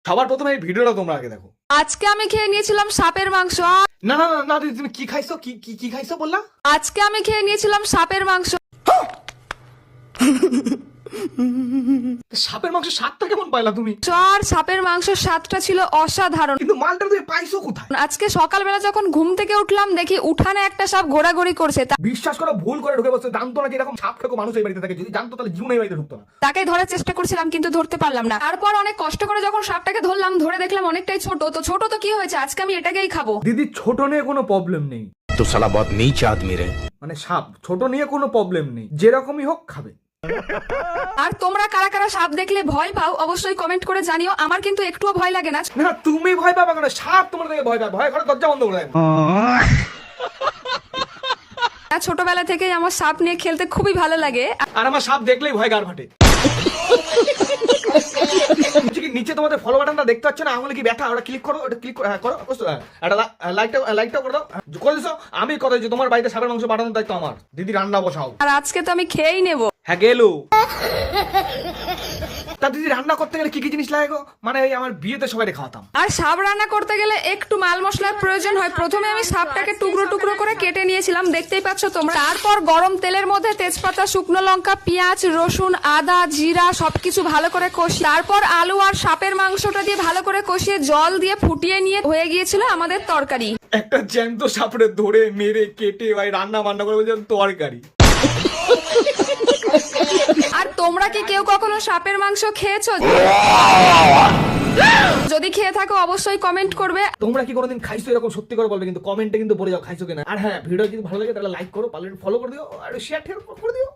সবার প্রথমে এই ভিডিওটা তোমরা আগে দেখো। আজকে আমি খেয়ে নিয়েছিলাম সাপের মাংস। না না না না দিদি, তুমি কি খাইছো? কি খাইছো বললা? আজকে আমি খেয়ে নিয়েছিলাম সাপের মাংস। সাপের মাংস স্বাদটা কেমন পাইলা তুমি? আর সাপের মাংসের স্বাদটা ছিল অসাধারণ। কিন্তু মালটা তুমি পাইছো কোথায়? আজকে সকালবেলা যখন ঘুম থেকে উঠলাম দেখি উঠানে একটা সাপ ঘোরাঘুরি করছে। বিশ্বাস করো, ভুল করে ঢুকে বসে। জানতো না যে এরকম সাপ ঠেকো মানুষ এই বাড়িতে থাকে। যদি জানতো তাহলে জীবনে এই বাড়িতে ঢুকতো না। তাকে ধরার চেষ্টা করছিলাম কিন্তু ধরতে পারলাম না। তারপর অনেক কষ্ট করে যখন সাপটাকে ধরলাম, ধরে দেখলাম অনেকটাই ছোট। তো ছোট তো কি হয়েছে, আজকে আমি এটাকেই খাবো। দিদি ছোট নিয়ে কোনো প্রবলেম নেই। तो साला बहुत नीच आदमी रहे। মানে সাপ ছোট নিয়ে কোনো প্রবলেম নেই, যেরকমই হোক খাবে। আর তোমরা কারা কারা সাপ দেখলে ভয় পাও অবশ্যই কমেন্ট করে জানিও। আমার কিন্তু একটুও ভয় লাগে না। না তুমি ভয় পাবা কেন? সাপ তোমার থেকে ভয় পায়। ভয় করে দরজা বন্ধ করে দেয়। ছোটবেলা থেকেই আমার সাপ নিয়ে খেলতে খুবই ভালো লাগে। আর আমার সাপ দেখলেই ভয় গার ফাটে। নিচে তোমাদের ফলো বাটনটা দেখতে পাচ্ছ না? আঙুলে কি ব্যথা? ওটা ক্লিক করো, ওটা ক্লিক করো, একটা লাইকটা করে দাও, করে দিছো। আমি কথা যে তোমার বাড়িতে সাপের মাংস পাঠানোর দায়িত্ব আমার। দিদি রান্না বসাও। আর আজকে তো আমি খেয়েই নেবো। হ্যাঁ গেলো। তা দিদি রান্না করতে গেলে কি কি জিনিস লাগে গো? মানে ওই আমার বিয়েতে সবাই খাওয়াতাম। আর সাপ রান্না করতে গেলে একটু মাল মশলার প্রয়োজন হয়। প্রথমে আমি সাপটাকে টুকরো টুকরো করে কেটে নিয়েছিলাম, দেখতেই পাচ্ছ তোমরা। তারপর গরম তেলের মধ্যে তেজপাতা, শুকনো লঙ্কা, পেঁয়াজ, রসুন, আদা, জিরা সবকিছু ভালো করে কষিয়ে, তারপর আলু আর সাপের মাংসটা দিয়ে ভালো করে কষিয়ে জল দিয়ে ফুটিয়ে নিয়ে হয়ে গিয়েছিল আমাদের তরকারি। একটা জ্যান্ত সাপড়ে ধরে মেরে কেটে ভাই রান্না বান্না করে বলছেন তরকারি। আর তোমরা কি কেউ কখনো সাপের মাংস খেয়েছো? যদি খেয়ে থাকো অবশ্যই কমেন্ট করবে। তোমরা কি কোনোদিন খাইছো এরকম? সত্যি করে বলবে কিন্তু, কমেন্টে কিন্তু বলে যাও খাইছো কিনা। আর হ্যাঁ, ভিডিও যদি ভালো লাগে তাহলে লাইক করো, পারলে ফলো করে দিও আর শেয়ার করে দিও।